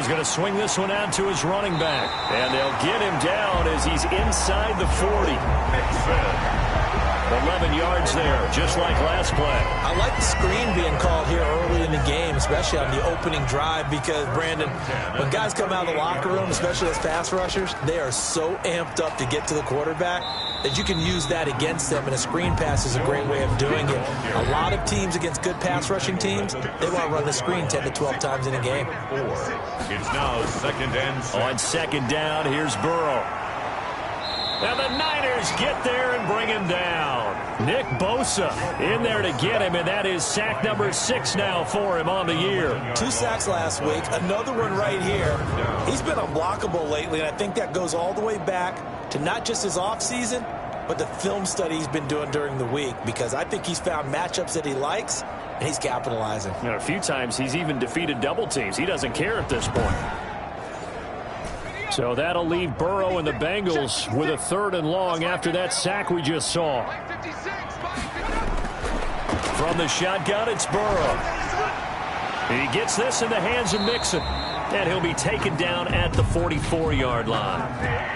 He's going to swing this one out to his running back. And they'll get him down as he's inside the 40. 11 yards there, just like last play. I like the screen being called here early in the game, especially on the opening drive, because, Brandon, when guys come out of the locker room, especially as pass rushers, they are so amped up to get to the quarterback that you can use that against them, and a screen pass is a great way of doing it. A lot of teams against good pass rushing teams, they want to run the screen 10 to 12 times in a game. It's now second and 6. On second down, here's Burrow. And the Niners get there and bring him down. Nick Bosa in there to get him, and that is sack number 6 now for him on the year. 2 sacks last week, another one right here. He's been unblockable lately, and I think that goes all the way back to not just his offseason, but the film study he's been doing during the week, because I think he's found matchups that he likes, and he's capitalizing. You know, a few times he's even defeated double teams. He doesn't care at this point. So that'll leave Burrow and the Bengals with a 3rd and long after that sack we just saw. From the shotgun, it's Burrow. He gets this in the hands of Mixon, and he'll be taken down at the 44-yard line.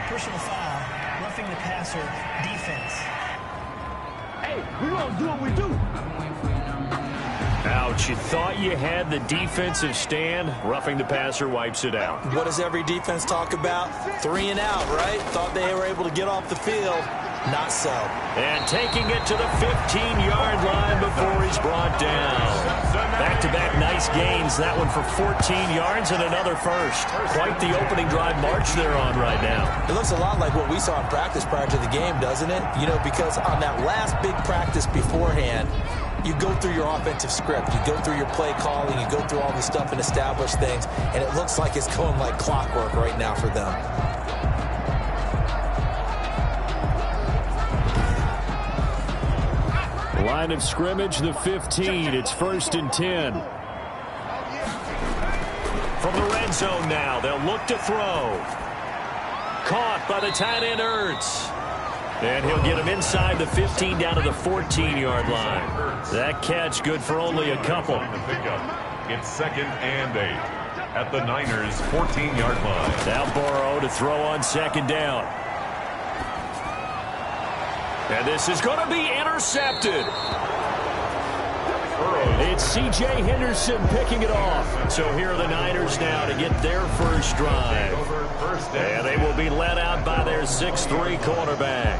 Personal foul, roughing the passer, defense. Hey, we gonna do what we do. Ouch, you thought you had the defensive stand. Roughing the passer wipes it out. What does every defense talk about? 3 and out, right? Thought they were able to get off the field. Not so. And taking it to the 15-yard line before he's brought down. Back-to-back nice gains. That one for 14 yards and another first. Quite the opening drive march they're on right now. It looks a lot like what we saw in practice prior to the game, doesn't it? You know, because on that last big practice beforehand, you go through your offensive script, you go through your play calling, you go through all the stuff and establish things, and it looks like it's going like clockwork right now for them. Line of scrimmage, the 15. It's 1st and 10. From the red zone now, they'll look to throw. Caught by the tight end, Ertz. And he'll get him inside the 15 down to the 14-yard line. That catch good for only a couple. It's 2nd and 8 at the Niners' 14-yard line. Now Burrow to throw on 2nd down. And this is going to be intercepted. It's C.J. Henderson picking it off. So here are the Niners now to get their first drive. And they will be led out by their 6'3" quarterback.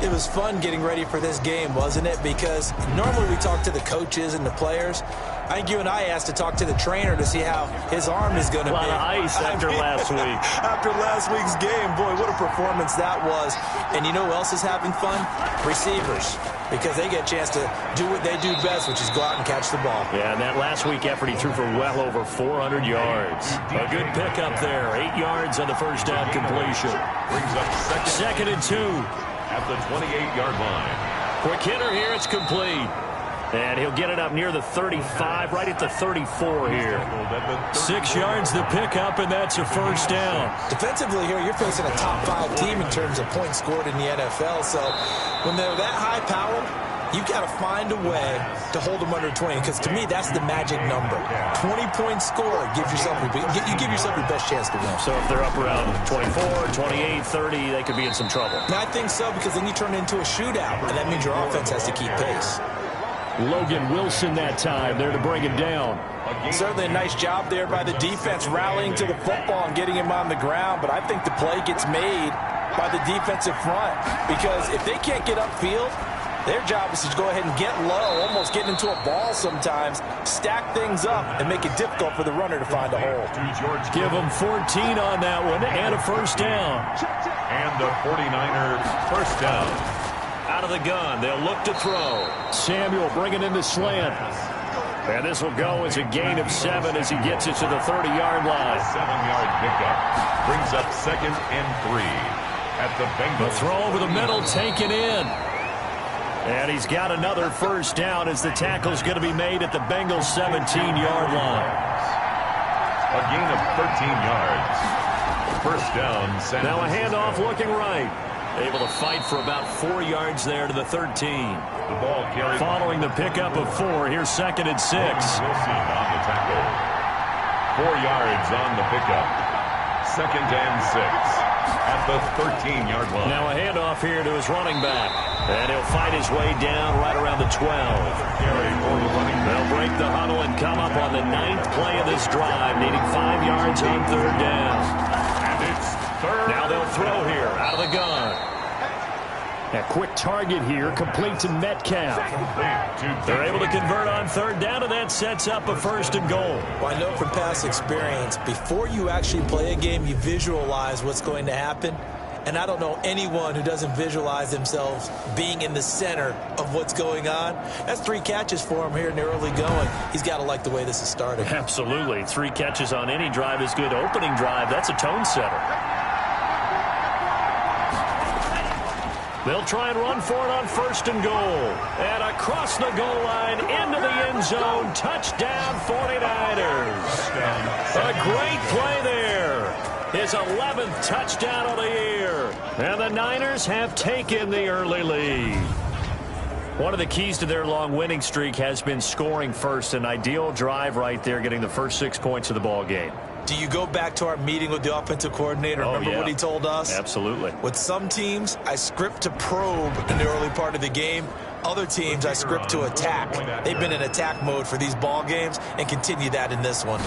It was fun getting ready for this game, wasn't it? Because normally we talk to the coaches and the players. I think you and I asked to talk to the trainer to see how his arm is going to be. A lot of ice after last week. After last week's game, boy, what a performance that was. And you know who else is having fun? Receivers. Because they get a chance to do what they do best, which is go out and catch the ball. Yeah, and that last week effort, he threw for well over 400 yards. A good pickup there. 8 yards on the first down completion. Brings up 2nd and 2. At the 28-yard line. Quick hitter here. It's complete. And he'll get it up near the 35, right at the 34 here. 6 yards the pickup, and that's a first down. Defensively here, you're facing a top-5 team in terms of points scored in the NFL. So when they're that high-powered, you've got to find a way to hold them under 20. Because to me, that's the magic number. 20-point score gives yourself you give yourself your best chance to win. So if they're up around 24, 28, 30, they could be in some trouble. And I think so, because then you turn it into a shootout, and that means your offense has to keep pace. Logan Wilson that time there to bring him down. Certainly a nice job there by the defense rallying to the football and getting him on the ground, but I think the play gets made by the defensive front, because if they can't get upfield, their job is to go ahead and get low, almost get into a ball sometimes, stack things up, and make it difficult for the runner to find a hole. Give them 14 on that one and a first down. And the 49ers first down. Out of the gun, they'll look to throw. Samuel bringing in the slant. And this will go as a gain of 7 as he gets it to the 30-yard line. 7-yard pickup brings up 2nd and 3 at the Bengals. The throw over the middle taken in. And he's got another first down as the tackle's going to be made at the Bengals 17-yard line. A gain of 13 yards. First down, San Now a Francisco. handoff looking right. Able to fight for about 4 yards there to the 13. The ball carried. Following the pickup of 4, here's 2nd and 6. Wilson on the tackle. 4 yards on the pickup. 2nd and 6 at the 13-yard line. Now a handoff here to his running back. And he'll fight his way down right around the 12. They'll break the huddle and come up on the 9th play of this drive, needing 5 yards on 3rd down. And it's 3rd. Now they'll throw here out of the gun. A quick target here, complete to Metcalf. They're able to convert on 3rd down, and that sets up a 1st and goal. Well, I know from past experience, before you actually play a game, you visualize what's going to happen. And I don't know anyone who doesn't visualize themselves being in the center of what's going on. That's 3 catches for him here in the early going. He's got to like the way this is starting. Absolutely. 3 catches on any drive is good. Opening drive, that's a tone setter. They'll try and run for it on 1st and goal. And across the goal line, into the end zone, touchdown 49ers. A great play there. His 11th touchdown of the year. And the Niners have taken the early lead. One of the keys to their long winning streak has been scoring first. An ideal drive right there, getting the first 6 points of the ball game. Do you go back to our meeting with the offensive coordinator? Remember what he told us? Absolutely. With some teams, I script to probe in the early part of the game. Other teams, I script to attack. They've been in attack mode for these ball games and continue that in this one.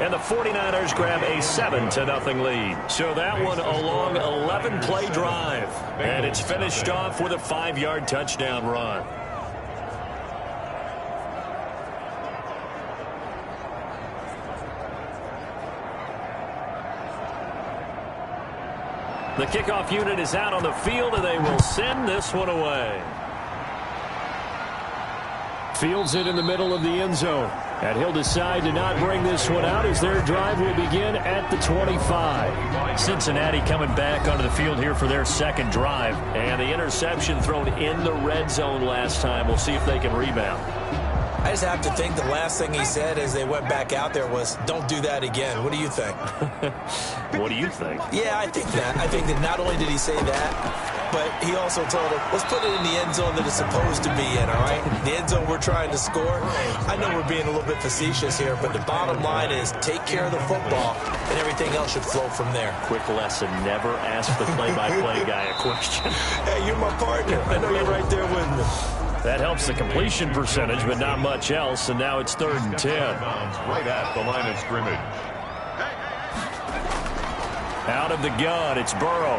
And the 49ers grab a 7-0 lead. So that one a long 11-play drive. And it's finished off with a 5-yard touchdown run. The kickoff unit is out on the field, and they will send this one away. Fields it in the middle of the end zone. And he'll decide to not bring this one out as their drive will begin at the 25. Cincinnati coming back onto the field here for their 2nd drive. And the interception thrown in the red zone last time. We'll see if they can rebound. I just have to think the last thing he said as they went back out there was, don't do that again. What do you think? What do you think? Yeah, I think that. I think that not only did he say that, but he also told him, let's put it in the end zone that it's supposed to be in, all right? The end zone we're trying to score. I know we're being a little bit facetious here, but the bottom line is take care of the football, and everything else should flow from there. Quick lesson, never ask the play-by-play guy a question. Hey, you're my partner. I know you're right there with me. That helps the completion percentage, but not much else, and now it's 3rd and 10. Right at the line of scrimmage. Out of the gun, it's Burrow.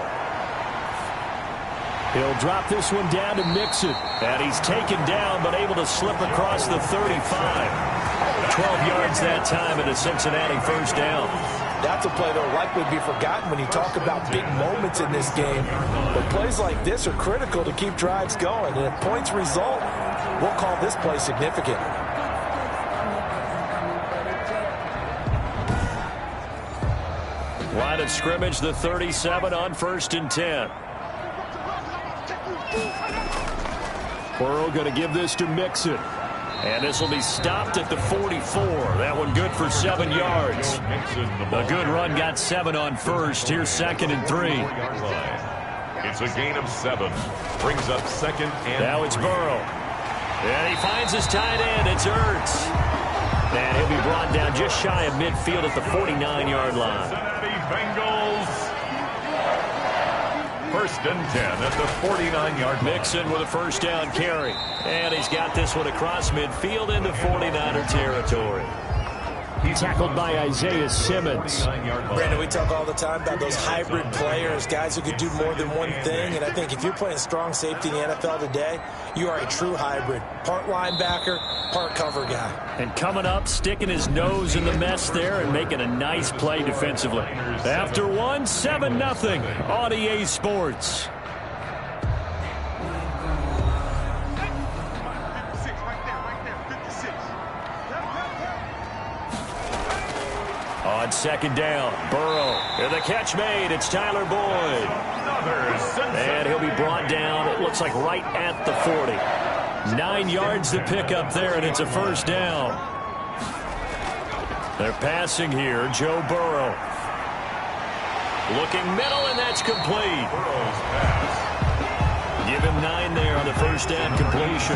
He'll drop this one down to Mixon. And he's taken down, but able to slip across the 35. 12 yards that time, and a Cincinnati 1st down. That's a play that will likely be forgotten when you talk about big moments in this game. But plays like this are critical to keep drives going. And if points result, we'll call this play significant. Line of scrimmage, the 37 on 1st and 10. Burrow going to give this to Mixon. And this will be stopped at the 44. That one good for 7 yards. A good run, got 7 on 1st. Here's 2nd and 3. It's a gain of 7. Brings up 2nd and Now it's Burrow. And he finds his tight end. It's Ertz. And he'll be brought down just shy of midfield at the 49-yard line. Cincinnati Bengals. 1st and 10 at the 49-yard line. Mixon with a 1st down carry. And he's got this one across midfield into 49er territory. Tackled by Isaiah Simmons. Brandon, we talk all the time about those hybrid players, guys who could do more than one thing. And I think if you're playing strong safety in the NFL today, you are a true hybrid. Part linebacker, part cover guy. And coming up, sticking his nose in the mess there and making a nice play defensively. After one, 7-0 on EA Sports. On 2nd down, Burrow. And the catch made. It's Tyler Boyd. And he'll be brought down, it looks like right at the 40. 9 yards to pick up there, and it's a 1st down. They're passing here. Joe Burrow. Looking middle, and that's complete. Give him 9 there on the first down completion.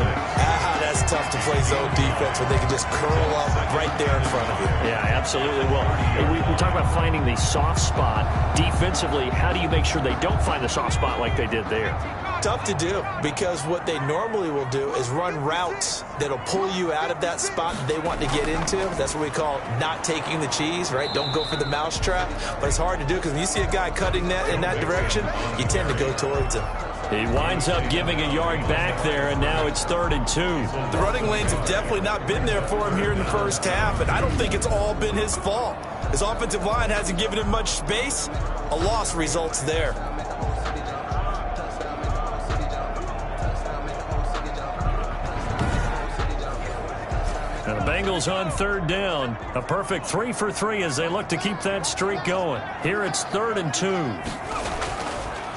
That's tough to play zone defense when they can just curl up right there in front of you. Yeah, absolutely. Well, we talk about finding the soft spot. Defensively, how do you make sure they don't find the soft spot like they did there? Tough to do, because what they normally will do is run routes that'll pull you out of that spot that they want to get into. That's what we call not taking the cheese, right? Don't go for the mousetrap. But it's hard to do because when you see a guy cutting that in that direction, you tend to go towards him. He winds up giving a yard back there, and now it's 3rd and 2. The running lanes have definitely not been there for him here in the first half, and I don't think it's all been his fault. His offensive line hasn't given him much space. A loss results there. And the Bengals on 3rd down. A perfect 3 for 3 as they look to keep that streak going. Here it's 3rd and 2.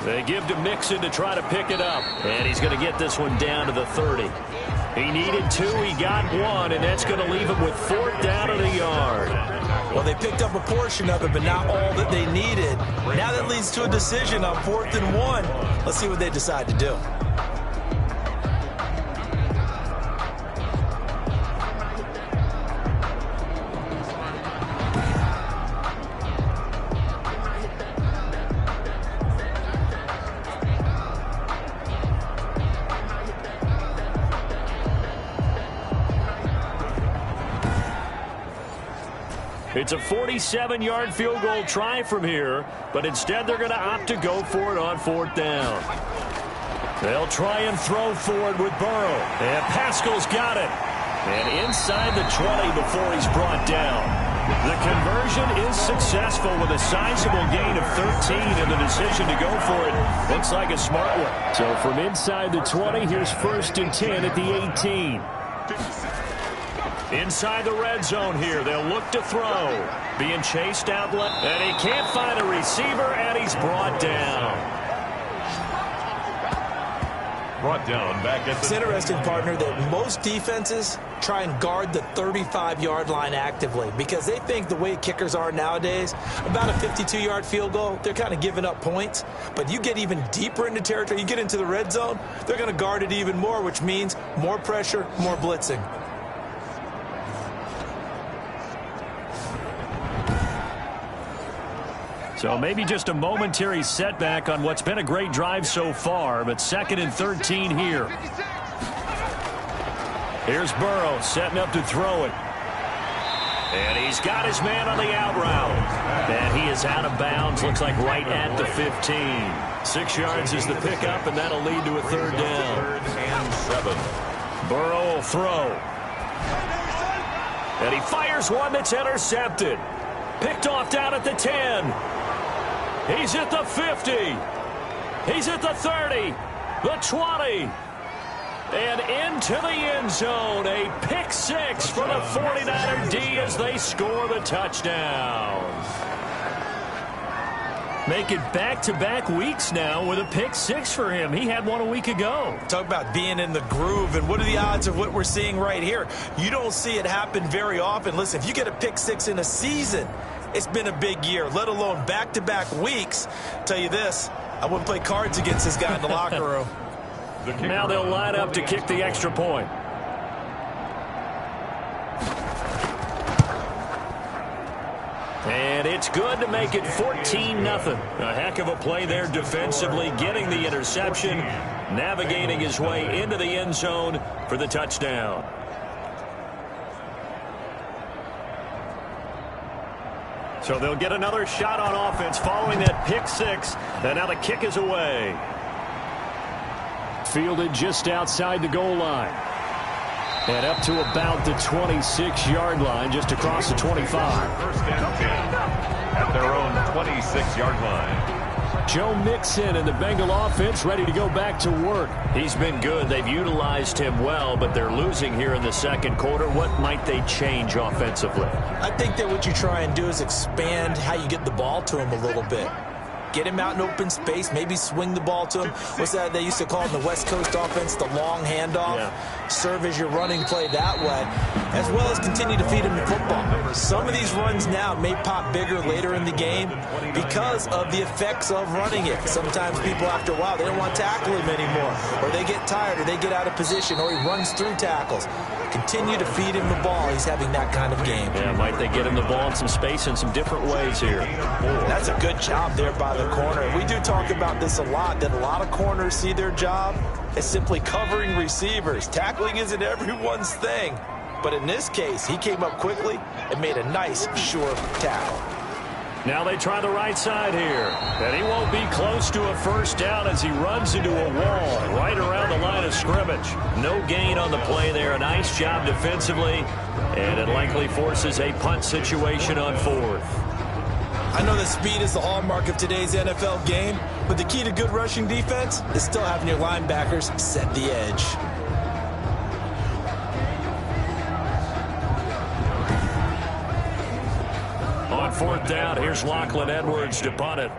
They give to Mixon to try to pick it up. And he's going to get this one down to the 30. He needed 2, he got 1, and that's going to leave him with 4th down and a yard. Well, they picked up a portion of it, but not all that they needed. Now that leads to a decision on 4th and 1. Let's see what they decide to do. It's a 47-yard field goal try from here, but instead they're going to opt to go for it on 4th down. They'll try and throw forward with Burrow. And Pascal's got it. And inside the 20 before he's brought down. The conversion is successful with a sizable gain of 13, and the decision to go for it looks like a smart one. So from inside the 20, here's 1st and 10 at the 18. Inside the red zone here, they'll look to throw. Being chased out left, and he can't find a receiver, and he's brought down. Brought down back at the... It's interesting, partner, that most defenses try and guard the 35-yard line actively because they think the way kickers are nowadays, about a 52-yard field goal, they're kind of giving up points. But you get even deeper into territory, you get into the red zone, they're going to guard it even more, which means more pressure, more blitzing. So maybe just a momentary setback on what's been a great drive so far, but 2nd and 13 here. Here's Burrow setting up to throw it. And he's got his man on the out route. And he is out of bounds, looks like right at the 15. 6 yards is the pickup, and that'll lead to a 3rd down. 3rd and 7. Burrow will throw. And he fires one that's intercepted. Picked off down at the 10. He's at the 50. He's at the 30. The 20. And into the end zone. A pick 6 for the 49er D as they score the touchdown. Make it back-to-back weeks now with a pick 6 for him. He had one a week ago. Talk about being in the groove, and what are the odds of what we're seeing right here? You don't see it happen very often. Listen, if you get a pick 6 in a season, it's been a big year, let alone back-to-back weeks. Tell you this, I wouldn't play cards against this guy in the locker room. Now they'll line up to kick the extra point. And it's good to make it 14-0. A heck of a play there defensively, getting the interception, navigating his way into the end zone for the touchdown. So they'll get another shot on offense following that pick 6. And now the kick is away. Fielded just outside the goal line. And up to about the 26-yard line, just across the 25. 1st and 10 at their own 26-yard line. Joe Mixon and the Bengal offense ready to go back to work. He's been good. They've utilized him well, but they're losing here in the 2nd quarter. What might they change offensively? I think that what you try and do is expand how you get the ball to him a little bit. Get him out in open space. Maybe swing the ball to him. What's that they used to call in the West Coast offense? The long handoff. Yeah. Serve as your running play that way, as well as continue to feed him the football. Some of these runs now may pop bigger later in the game because of the effects of running it. Sometimes people, after a while, they don't want to tackle him anymore, or they get tired, or they get out of position, or he runs through tackles. Continue to feed him the ball. He's having that kind of game. Yeah, might they get him the ball in some space in some different ways here. That's a good job there by the corner. We do talk about this a lot, that a lot of corners see their job as simply covering receivers. Tackling isn't everyone's thing. But in this case, he came up quickly and made a nice, sure tackle. Now they try the right side here. And he won't be close to a first down as he runs into a wall right around the line of scrimmage. No gain on the play there. A nice job defensively. And it likely forces a punt situation on fourth. I know that speed is the hallmark of today's NFL game, but the key to good rushing defense is still having your linebackers set the edge. On fourth down, here's Lachlan Edwards to punt it.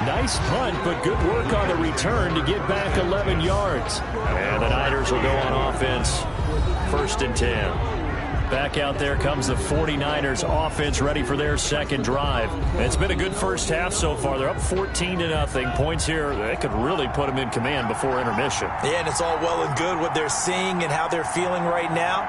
Nice punt, but good work on the return to get back 11 yards. And the Niners will go on offense. 1st and 10. Back out there comes the 49ers offense ready for their second drive. And it's been a good first half so far. They're up 14-0. Points here, they could really put them in command before intermission. Yeah, and it's all well and good what they're seeing and how they're feeling right now.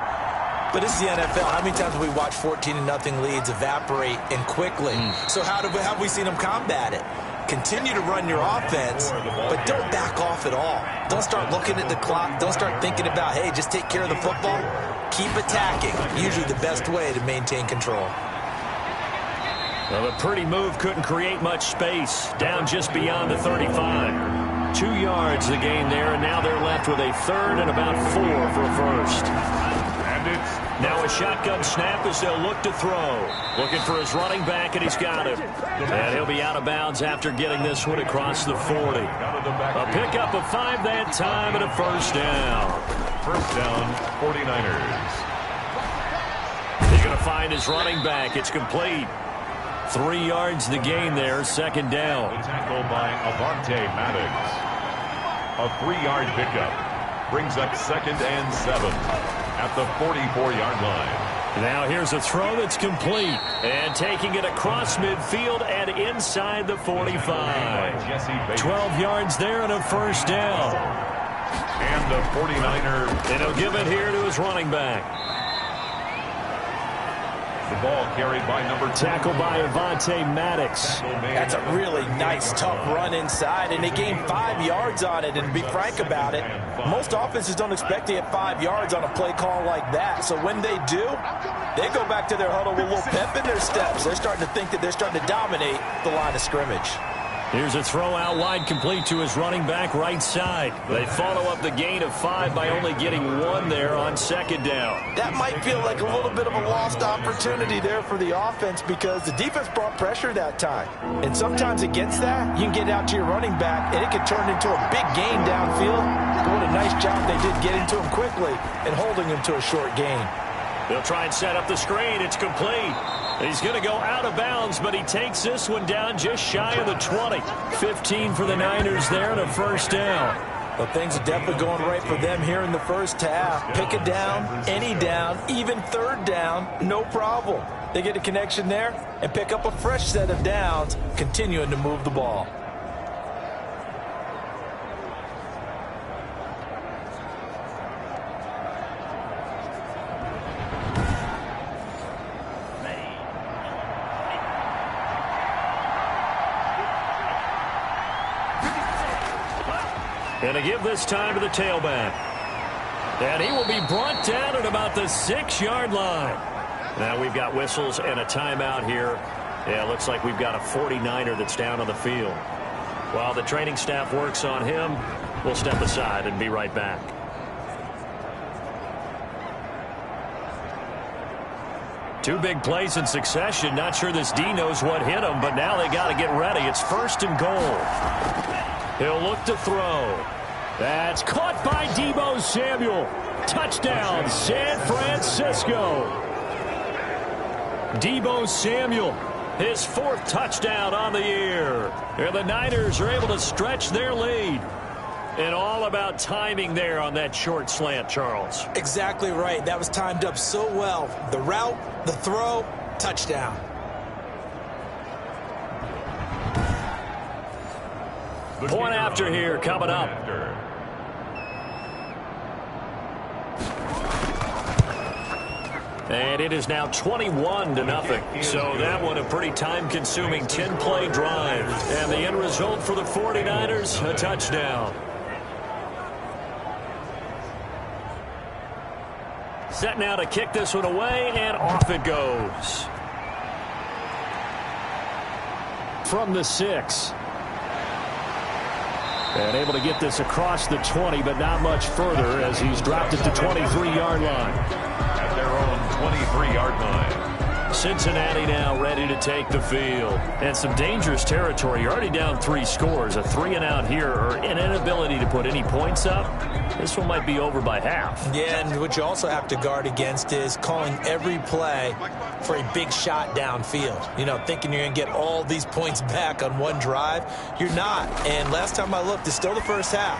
But it's the NFL. How many times have we watched 14-0 leads evaporate and quickly? So how have we seen them combat it? Continue to run your offense, but don't back off at all. Don't start looking at the clock. Don't start thinking about, hey, just take care of the football. Keep attacking. Usually the best way to maintain control. Well, the pretty move couldn't create much space. Down just beyond the 35. 2 yards the gain there, and now they're left with a third and about 4 for a first. And it's now a shotgun snap as they'll look to throw. Looking for his running back, and he's got him. And he'll be out of bounds after getting this one across the 40. A pickup of 5 that time and a first down. First down, 49ers. He's going to find his running back. It's complete. 3 yards the gain there, second down. The tackle by Avante Maddox. A 3-yard pickup brings up 2nd and 7 at the 44-yard line. Now here's a throw that's complete. And taking it across midfield and inside the 45. 12 yards there and a first down. And the 49er. And he'll give it here to his running back. The ball carried by number 2. Tackle by Avante Maddox. That's a really nice, tough run inside, and they gained 5 yards on it. And to be frank about it, most offenses don't expect to get 5 yards on a play call like that. So when they do, they go back to their huddle with a little pep in their steps. They're starting to think that they're starting to dominate the line of scrimmage. Here's a throw out wide complete to his running back right side. They follow up the gain of 5 by only getting 1 there on second down. That might feel like a little bit of a lost opportunity there for the offense because the defense brought pressure that time. And sometimes against that, you can get out to your running back and it can turn into a big gain downfield. But what a nice job they did getting to him quickly and holding him to a short gain. They'll try and set up the screen. It's complete. He's going to go out of bounds, but he takes this one down just shy of the 20. 15 for the Niners there and a first down. Well, things are definitely going right for them here in the first half. Pick a down, any down, even third down, no problem. They get a connection there and pick up a fresh set of downs, continuing to move the ball. And to give this time to the tailback. And he will be brought down at about the 6-yard line. Now we've got whistles and a timeout here. Yeah, it looks like we've got a 49er that's down on the field. While the training staff works on him, we'll step aside and be right back. Two big plays in succession. Not sure this D knows what hit him, but now they got to get ready. It's 1st and goal. He'll look to throw. That's caught by Deebo Samuel. Touchdown, San Francisco. Deebo Samuel, his 4th touchdown on the year. And the Niners are able to stretch their lead. And all about timing there on that short slant, Charles. Exactly right. That was timed up so well. The route, the throw, touchdown. Point after here coming up. And it is now 21-0. So that one a pretty time-consuming 10-play drive. And the end result for the 49ers, a touchdown. Set now to kick this one away, and off it goes. From the 6. And able to get this across the 20, but not much further as he's dropped it to 23-yard line. At their own 23-yard line. Cincinnati now ready to take the field. And some dangerous territory. You're already down 3 scores. A 3-and-out here, or an inability to put any points up. This one might be over by half. Yeah, and what you also have to guard against is calling every play for a big shot downfield. You know, thinking you're going to get all these points back on one drive. You're not. And last time I looked, it's still the first half.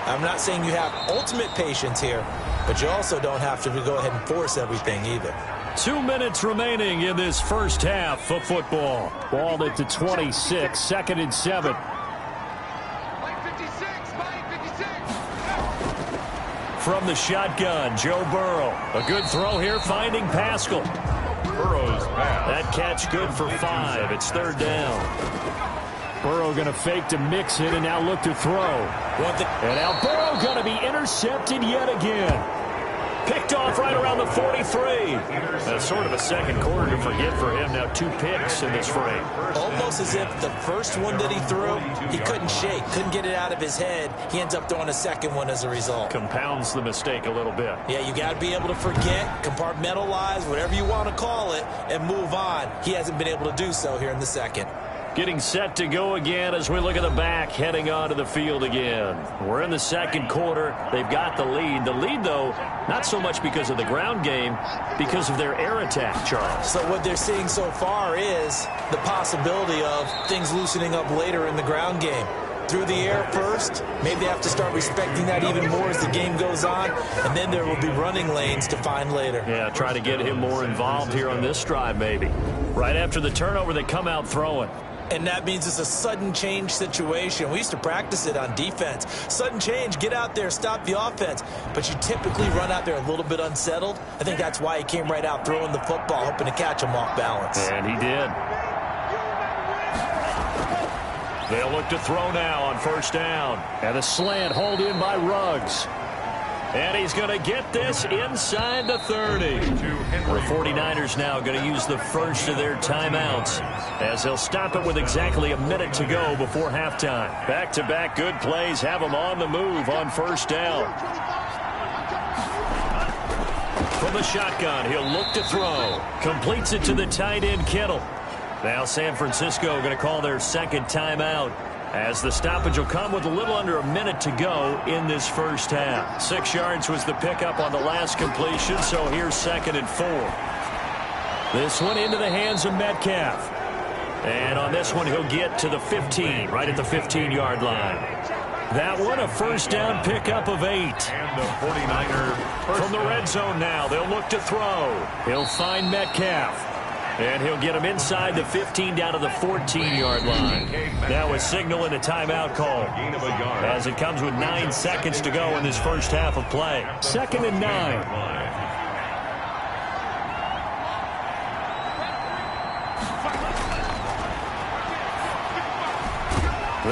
I'm not saying you have ultimate patience here, but you also don't have to go ahead and force everything either. 2 minutes remaining in this first half of football. Ball at the 26, 2nd and 7. From the shotgun, Joe Burrow. A good throw here, finding Pascal. Burrow's pass. That catch good for 5. It's 3rd down. Burrow going to fake to mix it and now look to throw. And now Burrow going to be intercepted yet again. Picked off right around the 43. That's sort of a second quarter to forget for him. Now 2 picks in this frame. Almost as if the first one that he threw, he couldn't shake, couldn't get it out of his head. He ends up throwing a second one as a result. Compounds the mistake a little bit. Yeah, you got to be able to forget, compartmentalize, whatever you want to call it, and move on. He hasn't been able to do so here in the second. Getting set to go again as we look at the back, heading onto the field again. We're in the second quarter. They've got the lead. The lead, though, not so much because of the ground game, because of their air attack, Charles. So what they're seeing so far is the possibility of things loosening up later in the ground game. Through the air first, maybe they have to start respecting that even more as the game goes on, and then there will be running lanes to find later. Yeah, try to get him more involved here on this drive, maybe. Right after the turnover, they come out throwing. And that means it's a sudden change situation. We used to practice it on defense. Sudden change, get out there, stop the offense. But you typically run out there a little bit unsettled. I think that's why he came right out throwing the football, hoping to catch him off balance. And he did. They'll look to throw now on 1st down. And a slant hauled in by Ruggs. And he's going to get this inside the 30. The 49ers now going to use the first of their timeouts as they'll stop it with exactly a minute to go before halftime. Back-to-back good plays have them on the move on 1st down. From the shotgun, he'll look to throw. Completes it to the tight end, Kittle. Now San Francisco going to call their second timeout, as the stoppage will come with a little under a minute to go in this first half. 6 yards was the pickup on the last completion, so here's 2nd and 4. This one into the hands of Metcalf. And on this one, he'll get to the 15, right at the 15-yard line. That one, a 1st down pickup of 8. And the 49er from the red zone now, they'll look to throw. He'll find Metcalf. And he'll get him inside the 15 down to the 14-yard line. Now a signal and a timeout call, as it comes with 9 seconds to go in this first half of play. 2nd and 9.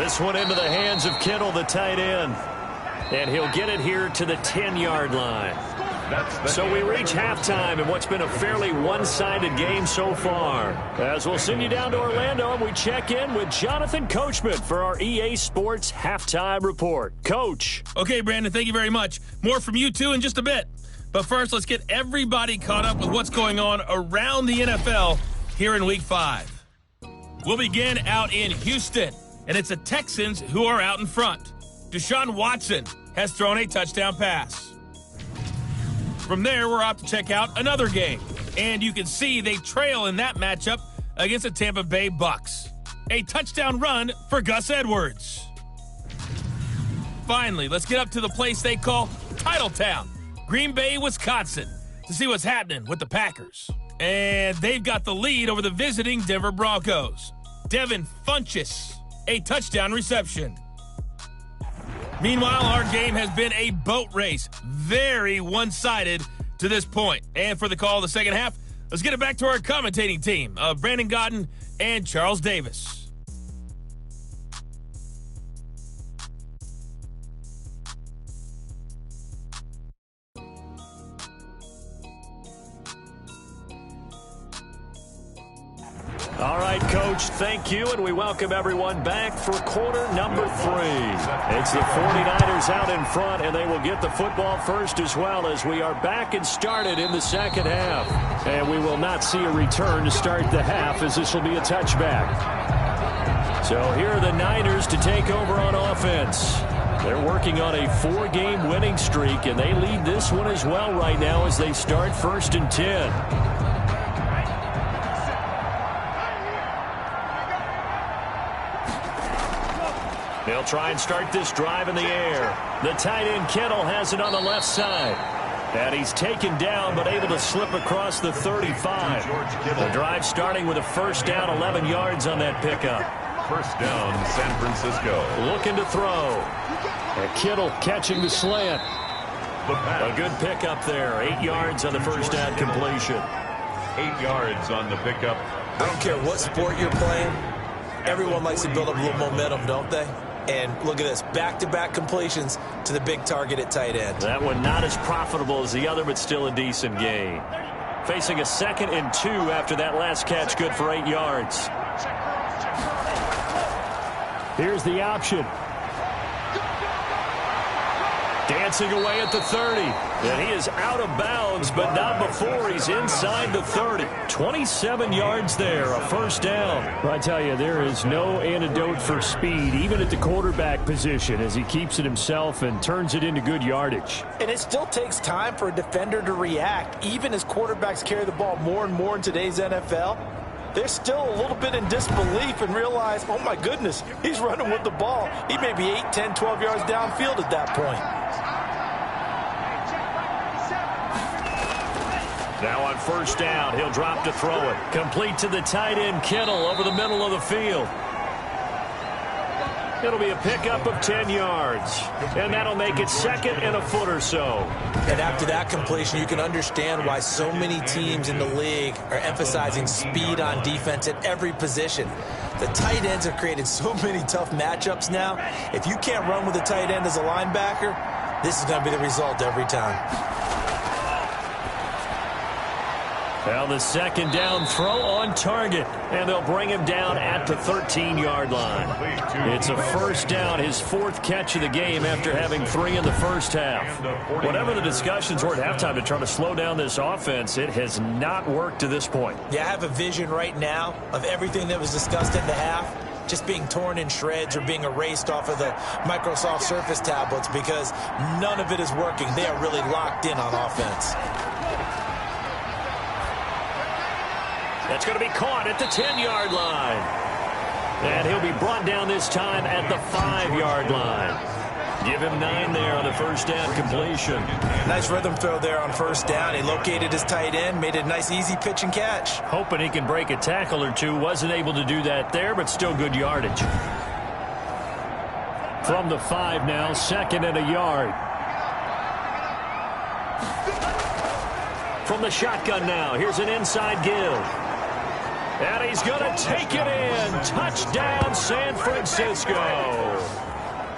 This one into the hands of Kittle, the tight end. And he'll get it here to the 10-yard line. So we reach halftime in what's been a fairly one-sided game so far. As we'll send you down to Orlando, and we check in with Jonathan Coachman for our EA Sports Halftime Report. Coach. Okay, Brandon, thank you very much. More from you, too, in just a bit. But first, let's get everybody caught up with what's going on around the NFL here in Week 5. We'll begin out in Houston, and it's the Texans who are out in front. Deshaun Watson has thrown a touchdown pass. From there, we're off to check out another game. And you can see they trail in that matchup against the Tampa Bay Bucks. A touchdown run for Gus Edwards. Finally, let's get up to the place they call Titletown, Green Bay, Wisconsin, to see what's happening with the Packers. And they've got the lead over the visiting Denver Broncos. Devin Funchess, a touchdown reception. Meanwhile, our game has been a boat race, very one-sided to this point. And for the call of the second half, let's get it back to our commentating team of Brandon Godden and Charles Davis. All right, Coach, thank you, and we welcome everyone back for quarter number 3. It's the 49ers out in front, and they will get the football first as well as we are back and started in the second half. And we will not see a return to start the half as this will be a touchback. So here are the Niners to take over on offense. They're working on a 4-game winning streak, and they lead this one as well right now as they start 1st and 10. They'll try and start this drive in the air. The tight end Kittle has it on the left side. And he's taken down but able to slip across the 35. The drive starting with a first down, 11 yards on that pickup. First down, San Francisco. Looking to throw. And Kittle catching the slant. A good pickup there. 8 yards on the first down completion. 8 yards on the pickup. I don't care what sport you're playing. Everyone likes to build up a little momentum, don't they? And look at this, back-to-back completions to the big target at tight end. That one not as profitable as the other, but still a decent gain. Facing a 2nd and 2 after that last catch, good for 8 yards. Here's the option. Dancing away at the 30. And he is out of bounds, but not before he's inside the 30. 27 yards there, a first down. Well, I tell you, there is no antidote for speed, even at the quarterback position, as he keeps it himself and turns it into good yardage. And it still takes time for a defender to react, even as quarterbacks carry the ball more and more in today's NFL. They're still a little bit in disbelief and realize, oh my goodness, he's running with the ball. He may be 8, 10, 12 yards downfield at that point. Now on first down, he'll drop to throw it. Complete to the tight end Kittle over the middle of the field. It'll be a pickup of 10 yards. And that'll make it 2nd and a foot or so. And after that completion, you can understand why so many teams in the league are emphasizing speed on defense at every position. The tight ends have created so many tough matchups now. If you can't run with a tight end as a linebacker, this is going to be the result every time. Well, the 2nd down throw on target, and they'll bring him down at the 13-yard line. It's a first down, his 4th catch of the game after having 3 in the first half. Whatever the discussions were at halftime to try to slow down this offense, it has not worked to this point. Yeah, I have a vision right now of everything that was discussed at the half just being torn in shreds or being erased off of the Microsoft Surface tablets because none of it is working. They are really locked in on offense. That's going to be caught at the 10-yard line. And he'll be brought down this time at the 5-yard line. Give him 9 there on the first down completion. Nice rhythm throw there on first down. He located his tight end, made it a nice easy pitch and catch. Hoping he can break a tackle or two. Wasn't able to do that there, but still good yardage. From the 5 now, 2nd and a yard. From the shotgun now, here's an inside give. And he's going to take it in. Touchdown, San Francisco.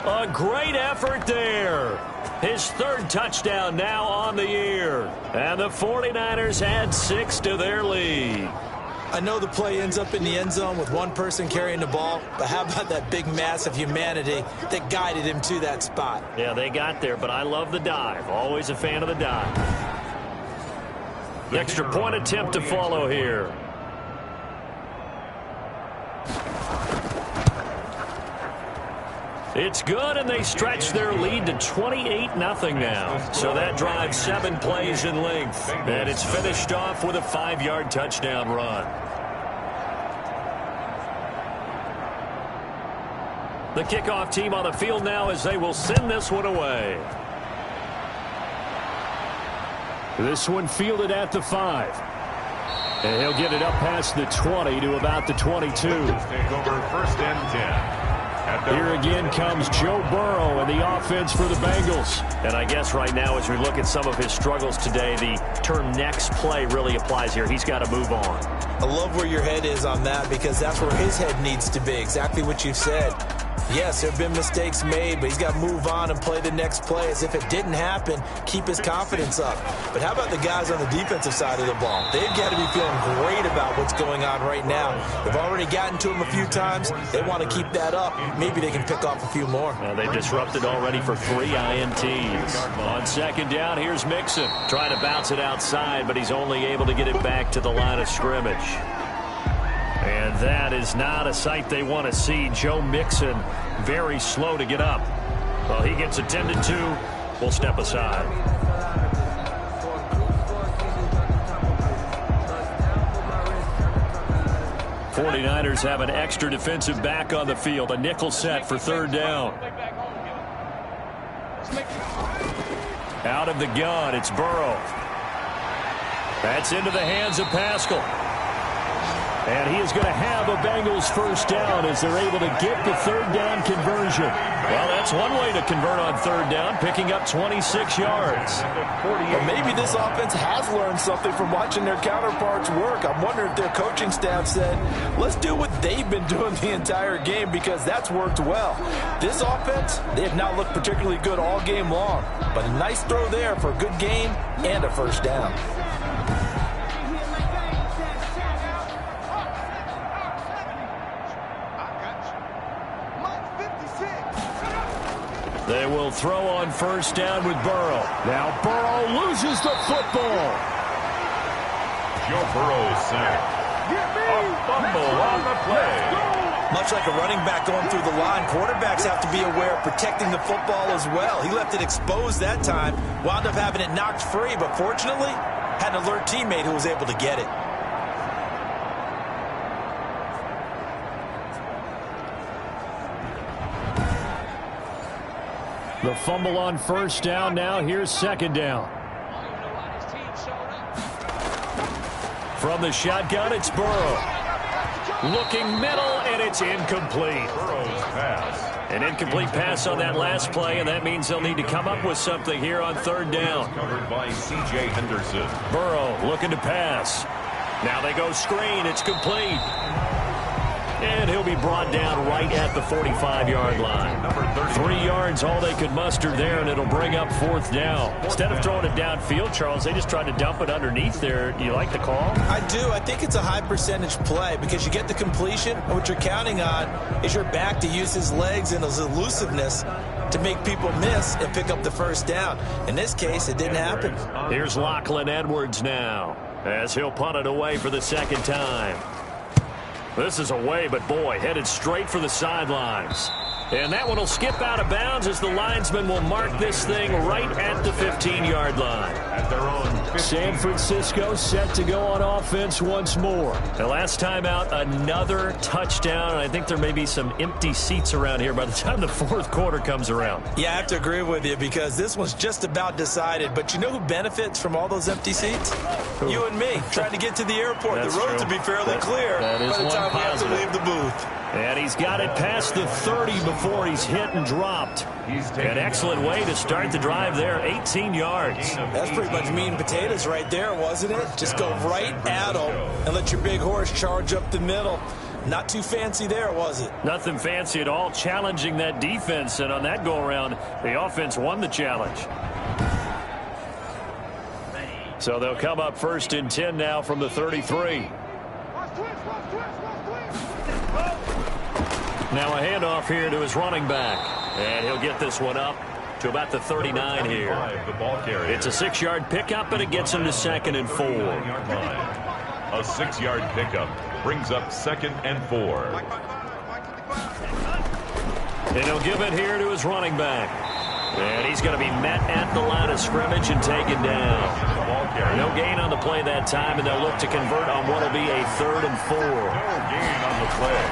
A great effort there. His 3rd touchdown now on the year. And the 49ers add 6 to their lead. I know the play ends up in the end zone with one person carrying the ball, but how about that big mass of humanity that guided him to that spot? Yeah, they got there, but I love the dive. Always a fan of the dive. The extra point attempt to follow here. It's good, and they stretch their lead to 28-0 now. So that drive 7 plays in length, and it's finished off with a 5-yard touchdown run. The kickoff team on the field now as they will send this one away. This one fielded at the 5. And he'll get it up past the 20 to about the 22. Take over 1st and 10. Here again comes Joe Burrow and the offense for the Bengals. And I guess right now as we look at some of his struggles today, the term next play really applies here. He's got to move on. I love where your head is on that because that's where his head needs to be. Exactly what you said. Yes, there have been mistakes made, but he's got to move on and play the next play as if it didn't happen, keep his confidence up. But how about the guys on the defensive side of the ball? They've got to be feeling great about what's going on right now. They've already gotten to him a few times. They want to keep that up. Maybe they can pick off a few more. They've disrupted already for 3 INTs. On 2nd down, here's Mixon. Trying to bounce it outside, but he's only able to get it back to the line of scrimmage. And that is not a sight they want to see. Joe Mixon very slow to get up. Well, he gets attended to. We'll step aside. '49ers have an extra defensive back on the field. A nickel set for 3rd down. Out of the gun, it's Burrow. That's into the hands of Pascal. And he is going to have a Bengals 1st down as they're able to get the 3rd down conversion. Well, that's one way to convert on 3rd down, picking up 26 yards. Well, maybe this offense has learned something from watching their counterparts work. I'm wondering if their coaching staff said, let's do what they've been doing the entire game because that's worked well. This offense, they have not looked particularly good all game long. But a nice throw there for a good gain and a 1st down. They will throw on 1st down with Burrow. Now Burrow loses the football. Joe Burrow sacked. A fumble on the play. Much like a running back going through the line, quarterbacks have to be aware of protecting the football as well. He left it exposed that time, wound up having it knocked free, but fortunately, had an alert teammate who was able to get it. The fumble on 1st down. Now here's 2nd down. From the shotgun, it's Burrow. Looking middle, and it's incomplete. Burrow's pass. An incomplete pass on that last play, and that means they'll need to come up with something here on 3rd down. Covered by C.J. Henderson. Burrow looking to pass. Now they go screen. It's complete. And he'll be brought down right at the 45-yard line. 3 yards, all they could muster there, and it'll bring up 4th down. Instead of throwing it downfield, Charles, they just tried to dump it underneath there. Do you like the call? I do. I think it's a high percentage play because you get the completion, and what you're counting on is your back to use his legs and his elusiveness to make people miss and pick up the 1st down. In this case, it didn't happen. Here's Lachlan Edwards now as he'll punt it away for the 2nd time. This is away, but boy, headed straight for the sidelines. And that one will skip out of bounds as the linesman will mark this thing right at the 15-yard line. At their own 15. San Francisco set to go on offense once more. The last time out, another touchdown. I think there may be some empty seats around here by the time the 4th quarter comes around. Yeah, I have to agree with you because this one's just about decided. But you know who benefits from all those empty seats? You and me, trying to get to the airport. That's the roads true. will be fairly clear that is by the one time we have to positive. leave the booth. And he's got it past the 30 before he's hit and dropped. An excellent way to start the drive there, 18 yards. That's pretty much meat and potatoes right there, wasn't it? Just go right at him and let your big horse charge up the middle. Not too fancy there, was it? Nothing fancy at all, challenging that defense. And on that go-around, the offense won the challenge. So they'll come up 1st and 10 now from the 33. Now a handoff here to his running back. And he'll get this one up to about the 39 here. It's a 6-yard pickup, and it gets him to 2nd and 4. A 6-yard pickup brings up 2nd and 4. And he'll give it here to his running back. And he's going to be met at the line of scrimmage and taken down. No gain on the play that time, and they'll look to convert on what will be a 3rd and 4. No gain on the play.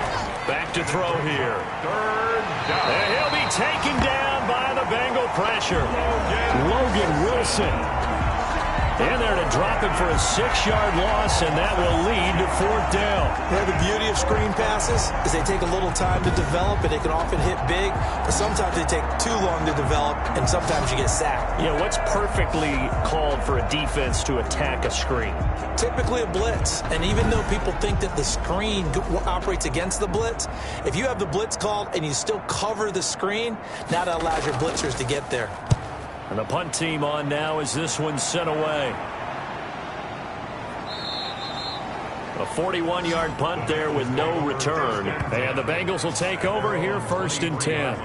Back to throw here. 3rd down. And he'll be taken down by the Bengal pressure. Logan Wilson. And they're to drop him for a 6-yard loss, and that will lead to 4th down. Yeah, the beauty of screen passes is they take a little time to develop, and they can often hit big, but sometimes they take too long to develop, and sometimes you get sacked. Yeah, what's perfectly called for a defense to attack a screen? Typically a blitz, and even though people think that the screen operates against the blitz, if you have the blitz called and you still cover the screen, now that allows your blitzers to get there. And the punt team on now as this one's sent away. A 41-yard punt there with no return. And the Bengals will take over here 1st and 10.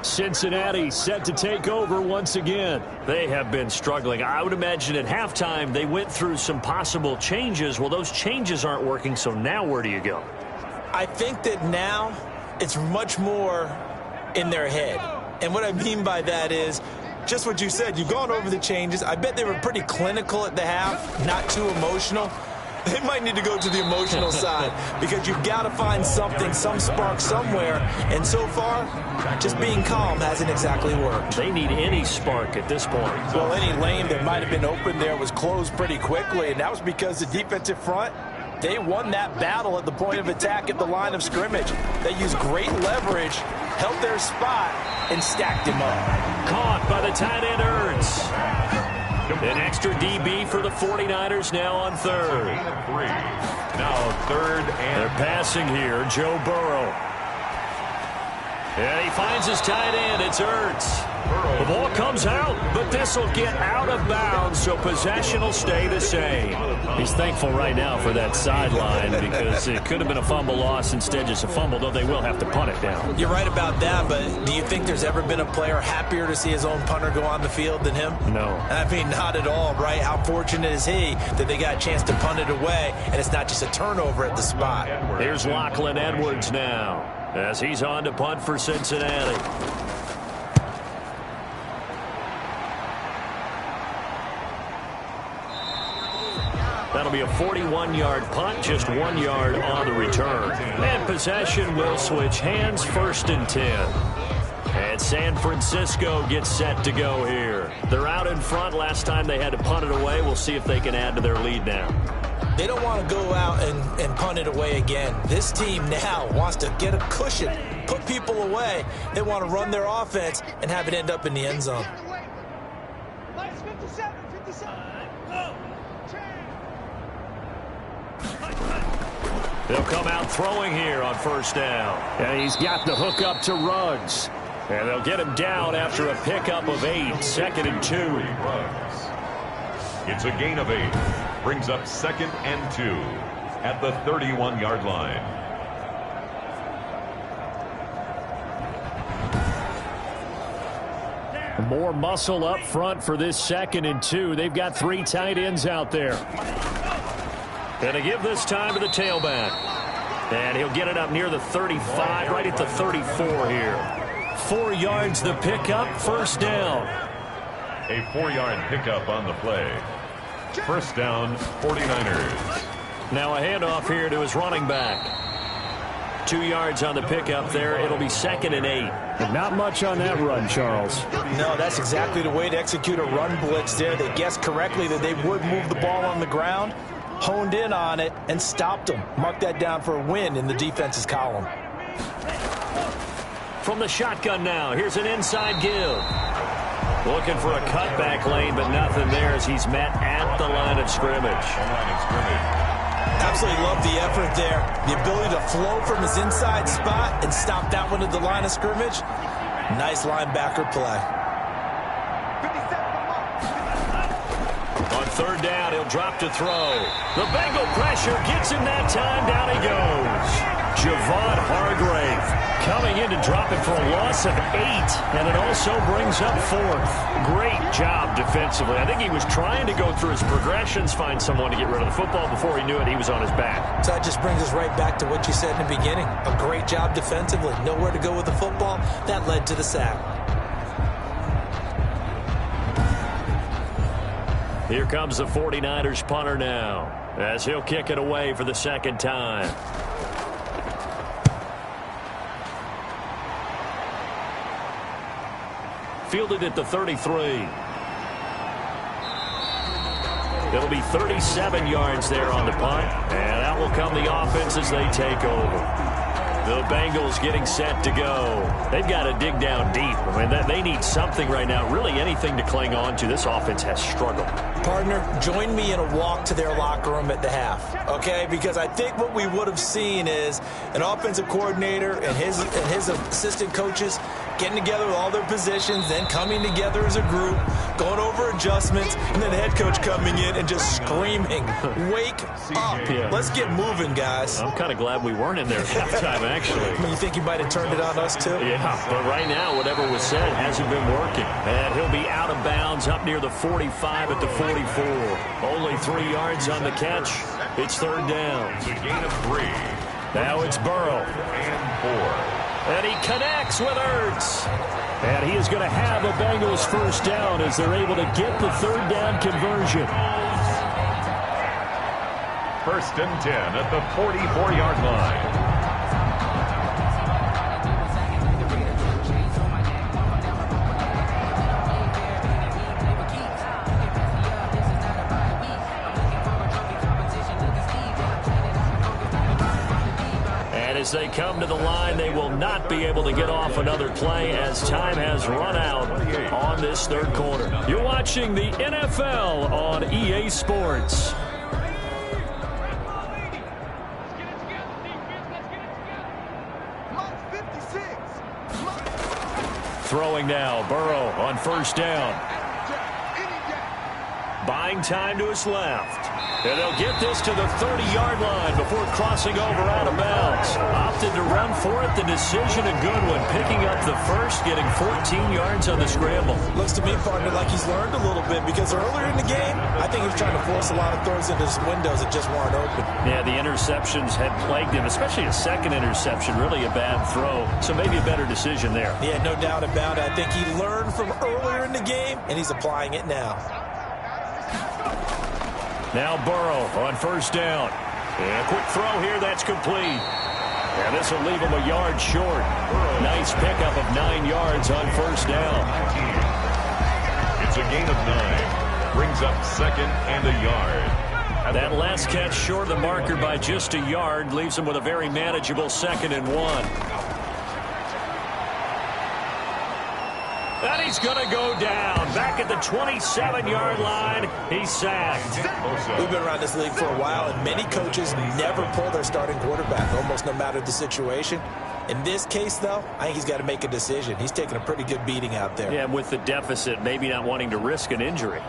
Cincinnati set to take over once again. They have been struggling. I would imagine at halftime they went through some possible changes. Well, those changes aren't working, so now where do you go? I think that now it's much more in their head. And what I mean by that is just what you said. You've gone over the changes. I bet they were pretty clinical at the half, not too emotional. They might need to go to the emotional side because you've got to find something, some spark somewhere. And so far, just being calm hasn't exactly worked. They need any spark at this point. Well, any lane that might have been open there was closed pretty quickly, and that was because the defensive front, they won that battle at the point of attack at the line of scrimmage. They used great leverage, held their spot, and stacked him up. Caught by the tight end Ertz. An extra DB for the 49ers now on 3rd. Now 3rd and... They're passing here, Joe Burrow. And he finds his tight end, it's Ertz. The ball comes out, but this will get out of bounds, so possession will stay the same. He's thankful right now for that sideline because it could have been a fumble loss, instead just a fumble, though they will have to punt it down. You're right about that, but do you think there's ever been a player happier to see his own punter go on the field than him? No. I mean, not at all, right? How fortunate is he that they got a chance to punt it away, and it's not just a turnover at the spot. Here's Lachlan Edwards now as he's on to punt for Cincinnati. That'll be a 41-yard punt, just 1 yard on the return. And possession will switch hands, 1st and 10. And San Francisco gets set to go here. They're out in front. Last time they had to punt it away. We'll see if they can add to their lead now. They don't want to go out and punt it away again. This team now wants to get a cushion, put people away. They want to run their offense and have it end up in the end zone. They'll come out throwing here on 1st down. And he's got the hook up to Ruggs. And they'll get him down after a pickup of 8, 2nd and 2. It's a gain of 8. Brings up 2nd and 2 at the 31-yard line. More muscle up front for this 2nd and 2. They've got 3 tight ends out there. And to give this time to the tailback. And he'll get it up near the 35, right at the 34 here. 4 yards the pickup, 1st down. A 4-yard pickup on the play. 1st down, 49ers. Now a handoff here to his running back. 2 yards on the pickup there. It'll be 2nd and 8. Not much on that run, Charles. No, that's exactly the way to execute a run blitz there. They guessed correctly that they would move the ball on the ground, honed in on it, and stopped them. Mark that down for a win in the defense's column. From the shotgun now, here's an inside give. Looking for a cutback lane, but nothing there as he's met at the line of scrimmage. Absolutely love the effort there. The ability to flow from his inside spot and stop that one at the line of scrimmage. Nice linebacker play. On 3rd down, he'll drop to throw. The Bengal pressure gets him that time. Down he goes. Javon Hargrave coming in to drop it for a loss of 8, and it also brings up 4th. Great job defensively. I think he was trying to go through his progressions, find someone to get rid of the football. Before he knew it, he was on his back. So that just brings us right back to what you said in the beginning. A great job defensively. Nowhere to go with the football. That led to the sack. Here comes the 49ers punter now, as he'll kick it away for the second time. Fielded at the 33. It'll be 37 yards there on the punt, and out will come the offense as they take over. The Bengals getting set to go. They've got to dig down deep. I mean, they need something right now, really anything to cling on to. This offense has struggled. Partner, join me in a walk to their locker room at the half, okay? Because I think what we would have seen is an offensive coordinator and his assistant coaches getting together with all their positions, then coming together as a group, going over adjustments, and then the head coach coming in and just screaming, wake up. Yeah. Let's get moving, guys. I'm kind of glad we weren't in there at halftime, actually. I mean, you think you might have turned it on us, too? Yeah, but right now, whatever was said hasn't been working. And he'll be out of bounds up near the 45 at the 44. Only 3 yards on the catch. It's 3rd down. It's a gain of 3. Now it's Burrow. And 4. And he connects with Ertz. And he is going to have a Bengals first down as they're able to get the 3rd down conversion. 1st and 10 at the 44-yard line. As they come to the line, they will not be able to get off another play as time has run out on this 3rd quarter. You're watching the NFL on EA Sports. Throwing now, Burrow on 1st down. Buying time to his left. And they'll get this to the 30-yard line before crossing over out of bounds. Opted to run for it. The decision, a good one. Picking up the first, getting 14 yards on the scramble. Looks to me, partner, like he's learned a little bit because earlier in the game, I think he was trying to force a lot of throws into his windows that just weren't open. Yeah, the interceptions had plagued him, especially a second interception. Really a bad throw. So maybe a better decision there. Yeah, no doubt about it. I think he learned from earlier in the game, and he's applying it now. Now Burrow on 1st down. And a quick throw here, that's complete. And this will leave him a yard short. Nice pickup of 9 yards on 1st down. It's a gain of 9. Brings up 2nd and a yard. That last catch short of the marker by just a yard leaves him with a very manageable 2nd and 1. And he's going to go down. Back at the 27-yard line, he's sacked. We've been around this league for a while, and many coaches never pull their starting quarterback, almost no matter the situation. In this case, though, I think he's got to make a decision. He's taking a pretty good beating out there. Yeah, with the deficit, maybe not wanting to risk an injury.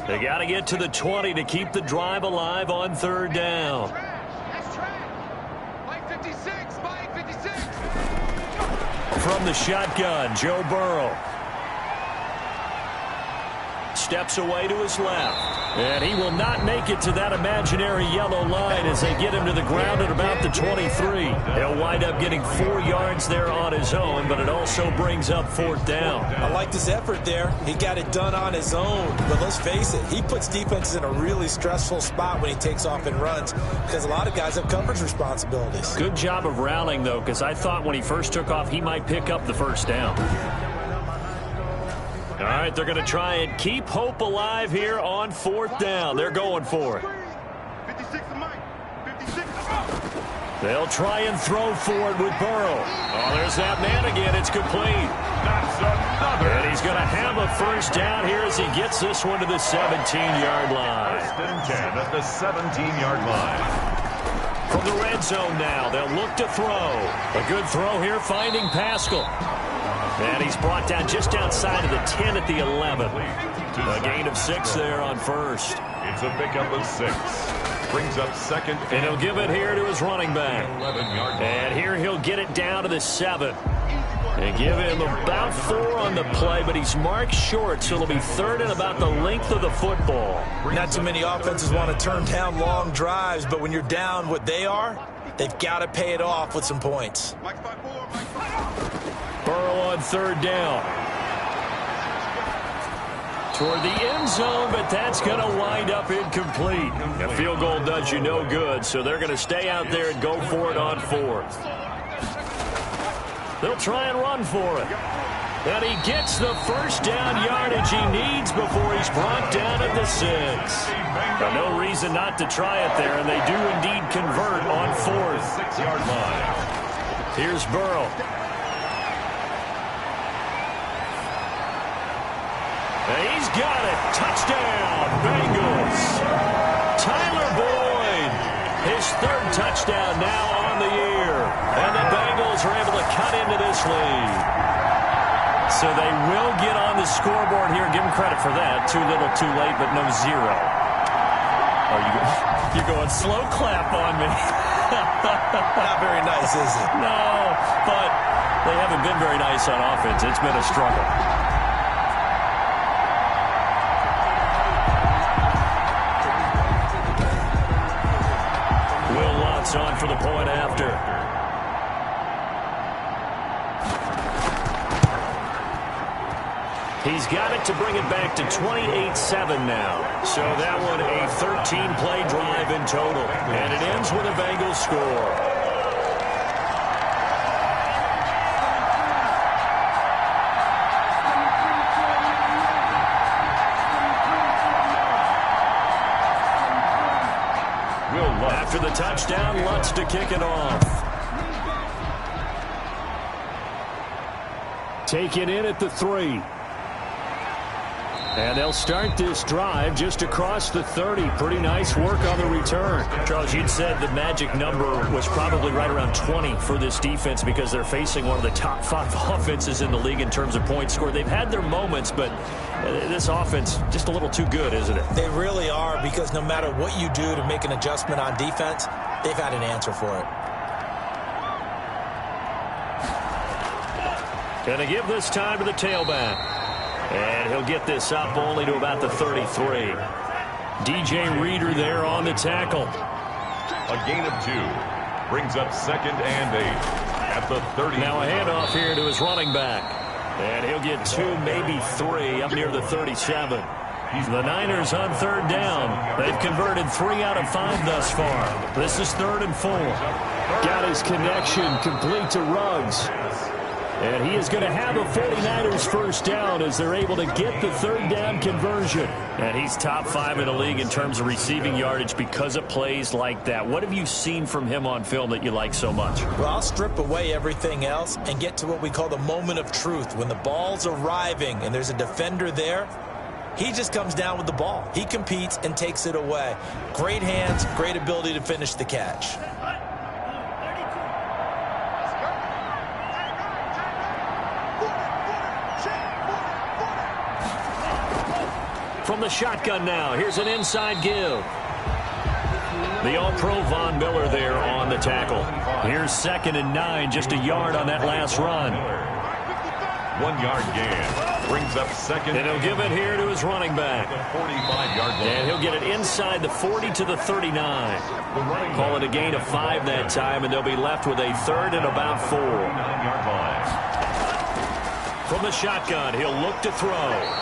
They got to get to the 20 to keep the drive alive on 3rd down. From the shotgun, Joe Burrow. Steps away to his left. And he will not make it to that imaginary yellow line as they get him to the ground at about the 23. He'll wind up getting 4 yards there on his own, but it also brings up 4th down. I liked his effort there. He got it done on his own. But let's face it, he puts defenses in a really stressful spot when he takes off and runs because a lot of guys have coverage responsibilities. Good job of rallying, though, because I thought when he first took off, he might pick up the 1st down. All right, they're going to try and keep hope alive here on 4th down. They're going for it. They'll try and throw for it with Burrow. Oh, there's that man again. It's complete. That's another. And he's going to have a 1st down here as he gets this one to the 17-yard line. 1st and 10 at the 17-yard line. From the red zone now, they'll look to throw. A good throw here, finding Pascal. And he's brought down just outside of the 10 at the 11. A gain of 6 there on 1st. It's a pickup of 6. Brings up second. And he'll give it here to his running back. 11-yard line. And here he'll get it down to the 7. They give him about 4 on the play, but he's marked short, so it'll be 3rd and about the length of the football. Not too many offenses want to turn down long drives, but when you're down what they are, they've got to pay it off with some points. Burrow on 3rd down. Toward the end zone, but that's going to wind up incomplete. A field goal does you no good, so they're going to stay out there and go for it on 4th. They'll try and run for it. And he gets the first down yardage he needs before he's brought down at the 6. But no reason not to try it there, and they do indeed convert on 4th. 6-yard line. Here's Burrow. And he's got it. Touchdown, Bengals. Tyler Boyd, his 3rd touchdown now on the year. And the Bengals are able to cut into this lead. So they will get on the scoreboard here. Give them credit for that. Too little, too late, but no 0. Oh, you're going slow clap on me. Not very nice, is it? No, but they haven't been very nice on offense. It's been a struggle. Will Lutz on for the point after. He's got it to bring it back to 28-7 now. So that one a 13-play drive in total. And it ends with a Bengals score. After the touchdown, Lutz to kick it off. Take it in at the 3. And they'll start this drive just across the 30. Pretty nice work on the return. Charles, you'd said the magic number was probably right around 20 for this defense because they're facing one of the top 5 offenses in the league in terms of points scored. They've had their moments, but this offense just a little too good, isn't it? They really are, because no matter what you do to make an adjustment on defense, they've had an answer for it. Going to give this time to the tailback. And he'll get this up only to about the 33. DJ Reader there on the tackle. A gain of 2. Brings up 2nd and 8 at the 30. Now a handoff here to his running back. And he'll get 2, maybe 3, up near the 37. The Niners on 3rd down. They've converted 3 out of 5 thus far. This is 3rd and 4. Got his connection complete to Ruggs. And he is going to have a 49ers first down as they're able to get the 3rd down conversion. And he's top 5 in the league in terms of receiving yardage because of plays like that. What have you seen from him on film that you like so much? Well, I'll strip away everything else and get to what we call the moment of truth. When the ball's arriving and there's a defender there, he just comes down with the ball. He competes and takes it away. Great hands, great ability to finish the catch. From the shotgun now, here's an inside give. The All-Pro Von Miller there on the tackle. Here's 2nd and 9, just a yard on that last run. 1-yard gain. Brings up 2nd. And he'll give it here to his running back. The 45-yard line. And he'll get it inside the 40 to the 39. Call it a gain of 5 that time, and they'll be left with a 3rd and about 4. 9-yard line. From the shotgun, he'll look to throw.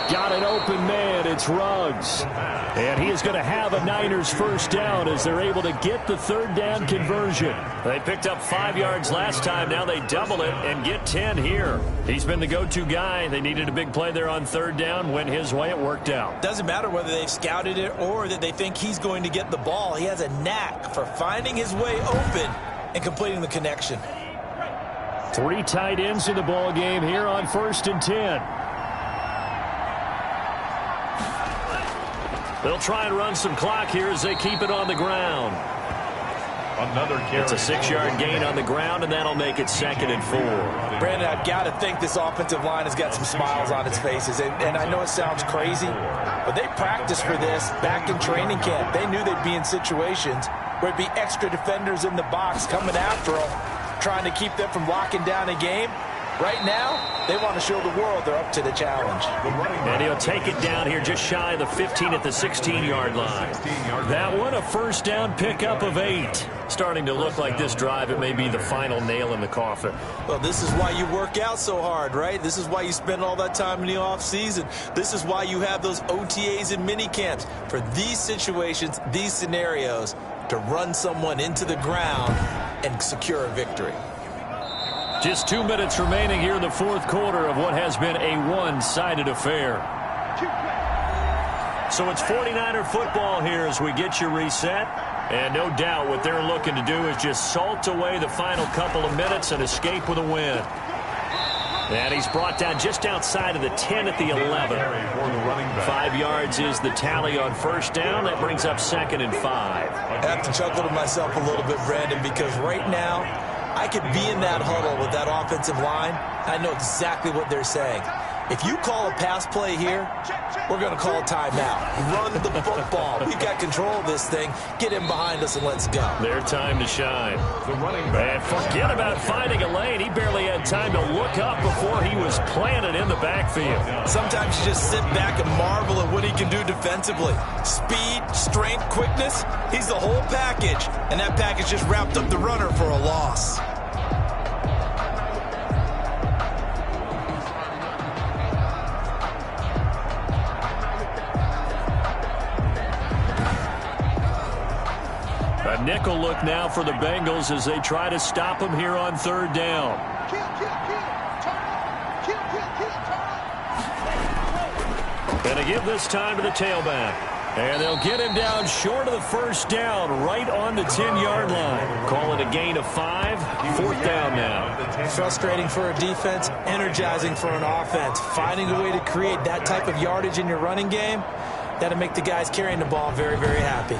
Got an open man, it's Ruggs. And he is going to have a Niners first down as they're able to get the 3rd down conversion. They picked up 5 yards last time, now they double it and get 10 here. He's been the go-to guy. They needed a big play there on 3rd down. Went his way, it worked out. Doesn't matter whether they've scouted it or that they think he's going to get the ball. He has a knack for finding his way open and completing the connection. 3 tight ends in the ball game here on 1st and 10. They'll try and run some clock here as they keep it on the ground. Another carry. It's a 6-yard gain on the ground, and that'll make it 2nd and 4. Brandon, I've got to think this offensive line has got some smiles on its faces. And I know it sounds crazy, But they practiced for this back in training camp. They knew they'd be in situations where it'd be extra defenders in the box coming after them, trying to keep them from locking down a game. Right now, they want to show the world they're up to the challenge. And he'll take it down here just shy of the 15 at the 16-yard line. That one, a first down pickup of 8. Starting to look like this drive, it may be the final nail in the coffin. Well, this is why you work out so hard, right? This is why you spend all that time in the offseason. This is why you have those OTAs and mini camps. For these situations, these scenarios, to run someone into the ground and secure a victory. Just 2 minutes remaining here in the fourth quarter of what has been a one-sided affair. So it's 49er football here as we get you reset. And no doubt what they're looking to do is just salt away the final couple of minutes and escape with a win. And he's brought down just outside of the 10 at the 11. 5 yards is the tally on first down. That brings up 2nd and 5. I have to chuckle to myself a little bit, Brandon, because right now I could be in that huddle with that offensive line. I know exactly what they're saying. If you call a pass play here, we're going to call a timeout. Run the football. We've got control of this thing. Get him behind us and let's go. Their time to shine. And forget about finding a lane. He barely had time to look up before he was planted in the backfield. Sometimes you just sit back and marvel at what he can do defensively. Speed, strength, quickness. He's the whole package. And that package just wrapped up the runner for a loss. A nickel look now for the Bengals as they try to stop him here on third down. And they give this time to the tailback. And they'll get him down short of the first down, right on the 10-yard line. Call it a gain of 5, 4th down now. Frustrating for a defense, energizing for an offense. Finding a way to create that type of yardage in your running game, that'll make the guys carrying the ball very, very happy.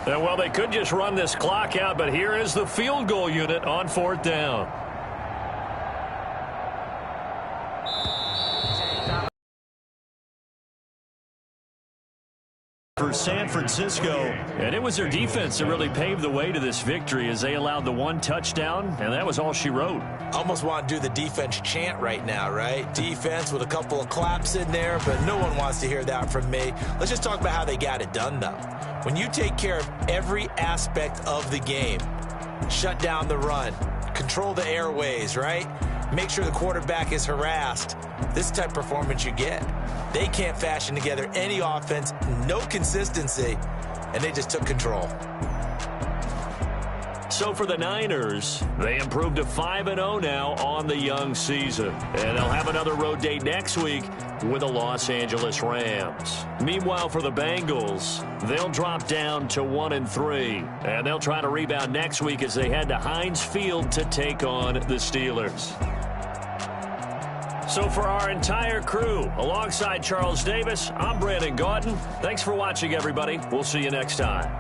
Well, they could just run this clock out, but here is the field goal unit on 4th down. For San Francisco, and it was their defense that really paved the way to this victory as they allowed the 1 touchdown, and that was all she wrote. Almost want to do the defense chant right now, right? Defense with a couple of claps in there, but no one wants to hear that from me. Let's just talk about how they got it done, though. When you take care of every aspect of the game, shut down the run, control the airways, right? Make sure the quarterback is harassed. This type of performance you get. They can't fashion together any offense, no consistency, and they just took control. So for the Niners, they improved to 5-0 now on the young season. And they'll have another road date next week with the Los Angeles Rams. Meanwhile, for the Bengals, they'll drop down to 1-3. And they'll try to rebound next week as they head to Heinz Field to take on the Steelers. So for our entire crew, alongside Charles Davis, I'm Brandon Gaudin. Thanks for watching, everybody. We'll see you next time.